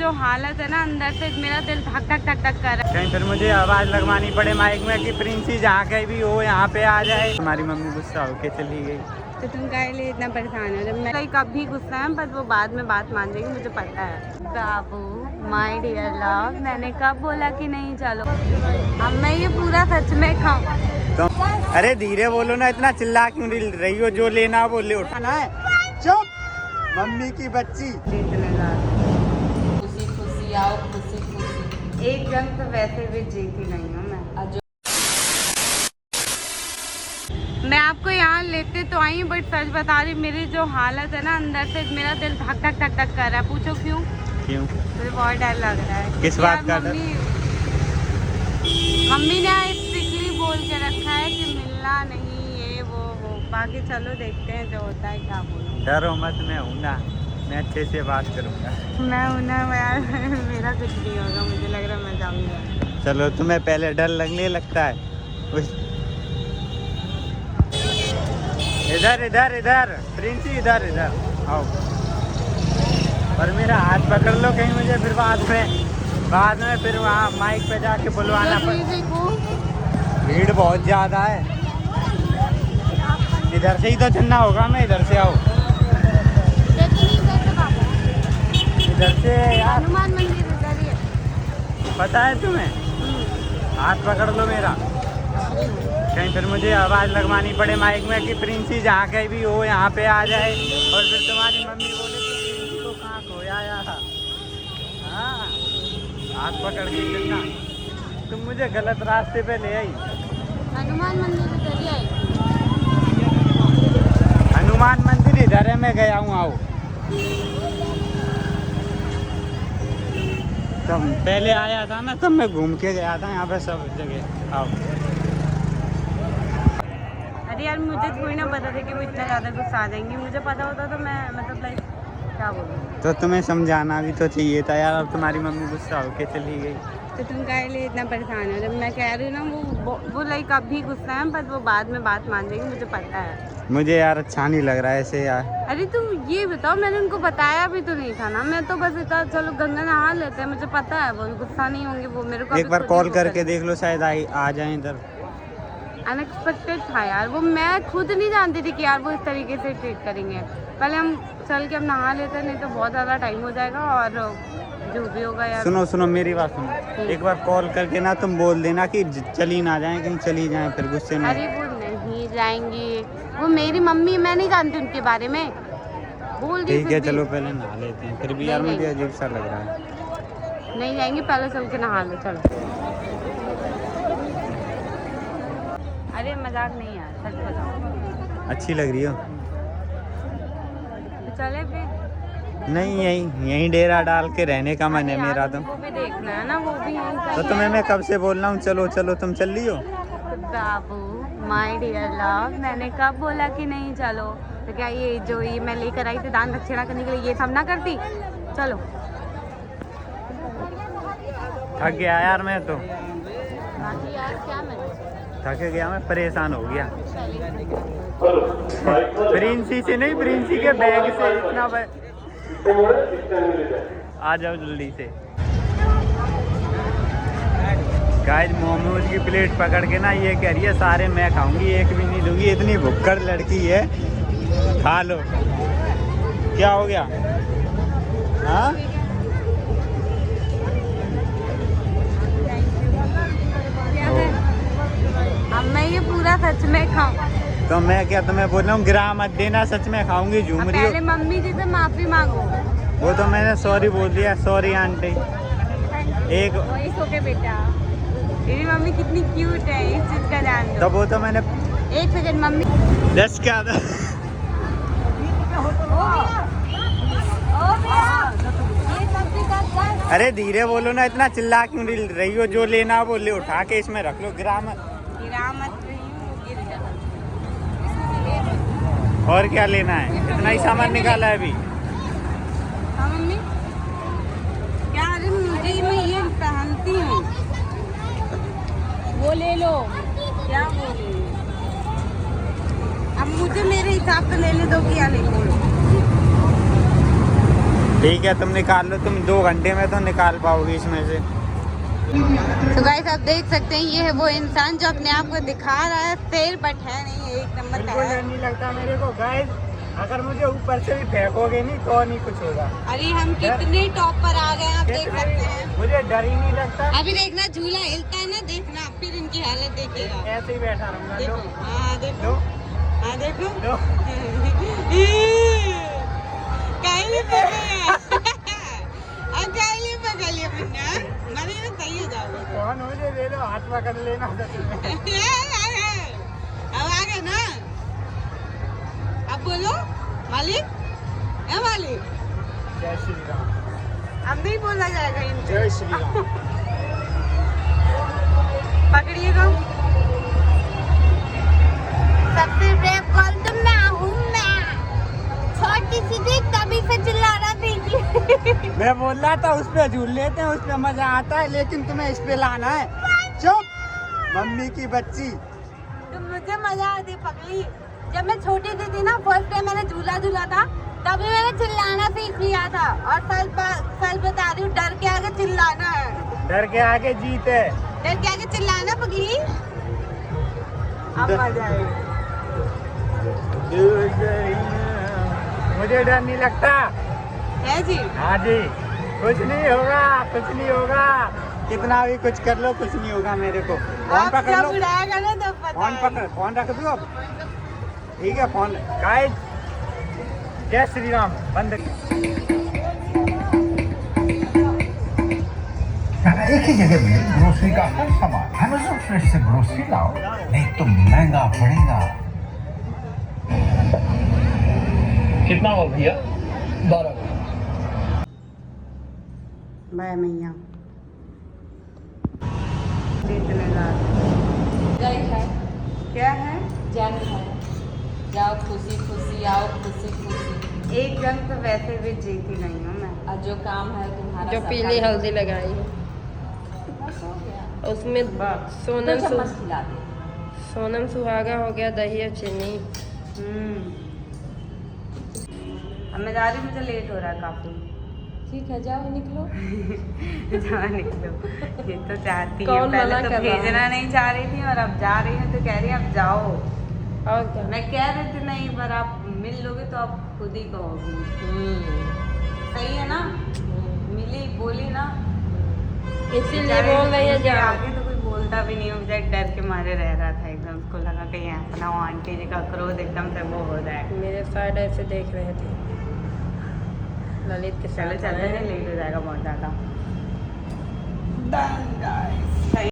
जो हालत है ना अंदर से, मेरा दिल धक धक धक धक कर रहा है। कहीं फिर मुझे आवाज लगवानी पड़े माइक में कि प्रिंसी जहाँ कहीं भी हो यहाँ पे आ जाए। तुम्हारी मम्मी गुस्सा होके चली गई तो तुम काहे लिए इतना परेशान हो? जब मैं कभी गुस्सा है बस वो बाद में बात मान जाएगी, मुझे पता है। बाबू माय डियर लव, मैंने कब बोला कि नहीं चलो? अब मैं ये पूरा सच में खाऊं तो? अरे धीरे बोलो ना, इतना चिल्ला क्यों रही हो? जो लेना वो ले, उठाना है। चुप मम्मी की बच्ची। खुशी खुशी आओ, खुशी खुशी। एक जंग तो वैसे भी जीती नहीं हूँ मैं आपको यहाँ लेते तो आई, बट सच बता रही मेरी जो हालत है ना अंदर से, मेरा दिल धक धक धक धक कर रहा है। पूछो क्यों? क्यों? मुझे बहुत डर लग रहा है। किस बात का डर? मम्मी ने स्ट्रिक्टली बोल के रखा है कि मिलना नहीं, ये वो। बाकी चलो देखते हैं जो होता है। क्या बोलूं? डरो मत, मैं हूँ ना, मैं अच्छे से बात करूँगा। मैं हूँ ना यार, मेरा कुछ नहीं होगा, मुझे लग रहा है मैं जाऊँगा। चलो, तुम्हें पहले डर लगने लगता है। इधर इधर इधर प्रिंसी, इधर इधर आओ। और मेरा हाथ पकड़ लो, कहीं मुझे फिर बाद में फिर वहाँ माइक पे जाके बुलवाना पड़े। भीड़ बहुत ज़्यादा है, इधर से ही तो चलना होगा। मैं इधर से आओ, इधर से यार। हनुमान मंदिर इधर ही है, पता है तुम्हें? हाथ पकड़ लो मेरा, कहीं फिर मुझे आवाज़ लगवानी पड़े माइक में कि प्रिंसी जहाँ कहीं भी हो यहाँ पे आ जाए। और फिर तुम्हारी मम्मी बोले कि प्रिंसी को कहाँ खोया यार। हाँ, हाथ पकड़ के चलना। तुम मुझे गलत रास्ते पे ले आई। हनुमान मंदिर इधर ही आई। हनुमान मंदिर इधर है, मैं गया हूँ। आओ, तब पहले आया था ना, तब मैं घूम के गया था यहाँ पे सब जगह। आओ। अरे यार, मुझे थोड़ी ना पता था कि वो इतना ज़्यादा गुस्सा आ जाएंगी। मुझे पता होता तो मैं मतलब लाइक क्या बोलूँ। तो तुम्हें समझाना भी तो चाहिए था यार। अब तुम्हारी मम्मी गुस्सा होके चली गई। तो तुम काहे लिए इतना परेशान हो? जब मैं कह रही हूँ ना वो लाइक अभी गुस्सा है, बस वो बाद में बात मान जाएगी, मुझे पता है। मुझे यार अच्छा नहीं लग रहा है ऐसे यार। अरे तुम ये बताओ, मैंने उनको बताया भी तो नहीं था ना। मैं तो बस इतना चलो गंगा नहा लेते हैं, मुझे पता है वो गुस्सा नहीं होंगे। वो मेरे को एक बार कॉल करके देख लो, शायद आ जाए इधर। अनएक्सपेक्टेड था यार वो, मैं खुद नहीं जानती थी कि यार वो इस तरीके से ट्रीट करेंगे। पहले हम चल के अब नहा लेते, नहीं तो बहुत ज़्यादा टाइम हो जाएगा और जो भी होगा यार। सुनो मेरी बात सुनो। एक बार कॉल करके ना तुम बोल देना कि चली ना जाए, कहीं चली जाए, फिर गुस्से में। अरे वो नहीं जाएंगी, वो मेरी मम्मी, मैं नहीं जानती उनके बारे में। बोल दी। ठीक है चलो पहले नहा लेते हैं, फिर भी यार मुझे अजीब सा लग रहा है। नहीं जाएंगी, पहले चल के नहा लो चलो। अरे मजाक नहीं यार, सच बताओ। अच्छी लग रही हो। तो चले फिर। नहीं, यहीं डेरा डाल के रहने का मन है मेरा। तो वो भी देखना है ना, वो भी यहीं। तो तुम्हें मैं कब से बोल रहा हूँ चलो चलो, तुम चल रही हो। बाबू माय डियर लव, मैंने कब बोला कि नहीं चलो? तो क्या ये जो ये मैं लेकर आई थी दान दक्षिणा करने के लिए, ये सब ना करती? चलो। थक गया यार मैं तो। बाकी यार क्या, मैं थक गया, मैं परेशान हो गया। प्रिंसी से नहीं, प्रिंसी के बैग से इतना आ जाओ जल्दी से। गाइस मोमोज की प्लेट पकड़ के ना ये कह रही है सारे मैं खाऊंगी, एक भी नहीं दूंगी। इतनी भुक्कड़ लड़की है, खा लो। क्या हो गया? हाँ, अब मैं ये पूरा सच में खाऊं? तो मैं क्या तुम्हें बोल रहा हूँ गिरा मत देना, सच में खाऊंगी। झूम रही हो। पहले मम्मी जी से माफी मांगो। वो तो मैंने सॉरी बोल दिया। Sorry aunty. एक वही सो के बेटा, मेरी मम्मी कितनी क्यूट है, इस चीज का ध्यान दो। तो वो तो मैंने। एक सेकंड मम्मी। दस क्या था? अरे धीरे बोलो ना, इतना चिल्ला क्यों रही हो? जो लेना वो ले, उठा के इसमें रख लो। गिरा मत रही हूँ, गिर जाता। और क्या लेना है? इतना ही सामान निकाला है अभी। हाँ मम्मी, क्या? अरे मुझे मैं ये पहनती हूँ, वो ले लो। क्या बोल रही है? अब मुझे मेरे हिसाब से लेने दो, क्या नहीं बोलो। ठीक है, तुम निकाल लो, तुम 2 घंटे में तो निकाल पाओगे इसमें से। तो गाइस आप देख सकते हैं ये है वो इंसान जो अपने आप को दिखा रहा है शेर, बट है नहीं, ये 1 नंबर का बिल्कुल है। डर नहीं लगता मेरे को गाइस, अगर मुझे ऊपर से भी फेंकोगे नहीं तो नहीं कुछ होगा। अरे हम कितने टॉप पर आ गए आप देख सकते हैं। मुझे डर ही नहीं लगता। अभी देखना झूला हिलता है ना, देखना फिर इनकी हालत देखिएगा। ऐसे ही बैठा रहूंगा। देखो हाँ देखो, हाँ देखो लो। काइली पकड़ काइली पकड़ लिया मुन्ना, मरे में सही हो जाओगे। कौन मुझे ले लो, हाथ पकड़ लेना। अब आ गए ना, अब बोलो मालिक, है मालिक। जय श्री राम। अब नहीं बोला जाएगा इनसे। जय श्री राम। पकड़िएगा। सबसे ब्रेव कॉल तो मैं हूँ, मैं छोटी सी थी तभी से चिल्ला रहा थी। मैं बोल रहा था उस पे झूल लेते हैं, उस पे मजा आता है, लेकिन तुम्हें इस पे लाना है। चुप मम्मी की बच्ची। तो मुझे मजा आती पगली, जब मैं छोटी सी थी ना, फर्स्ट टाइम मैंने झूला झूला था, तभी मैंने चिल्लाना सीख लिया था। और सच बता रही हूँ, डर के आगे चिल्लाना है। डर के आगे जीत है। डर के आगे चिल्लाना पगली, अब मजा आएगा। मुझे डर नहीं लगता है जी। हाँ जी, कुछ नहीं होगा, कुछ नहीं होगा, कितना भी कुछ कर लो कुछ नहीं होगा मेरे को। फोन अब पकड़ जब लो, उड़ाएगा ना तब पता फोन है। पकड़, फोन रख दो अब। ठीक है फोन गाइस। जय श्री राम। बंद। एक ही जगह मिले ग्रोसरी का हर सामान। अमेज़न फ्रेश से ग्रोसरी लाओ, नहीं तो महंगा पड़ेगा। कितना हो भैया? 12। बाय मैया। क्या है? जंग है, जाओ खुशी खुशी आओ, खुशी खुशी। एक जंग तो वैसे भी जीती नहीं हूँ मैं। और जो काम है तुम्हारा जो सबका पीली है। हल्दी लगाई है बस हो गया। उसमें बस। दो चम्मच खिला दे। सोनम सुहागा हो गया, दही और चीनी। अब मैं जा रही हूँ, मुझे लेट हो रहा है काफी। ठीक है जाओ निकलो। जहाँ निकलो, ये तो चाहती है। कौन पहले मना तो कर रहा है? भेजना नहीं चाह रही थी और अब जा रही हूँ तो कह रही है अब जाओ। और क्या? मैं कह रही थी नहीं, पर आप मिल लोगे तो आप खुद ही कहोगी। सही है ना, मिली बोली ना, इसीलिए बेचारे बोल रही है इनके जाओ। आगे तो कोई बोलता भी नहीं, मुझे डर के मारे रह रहा था एकदम। उसको लगा कहीं अपना वो आंटी जी का क्रोध एकदम से वो हो जाए। मेरे साइड ऐसे देख रहे थे ललित के चलो साथ चलते आए। हैं, लेट हो जाएगा बहुत ज़्यादा। Done guys।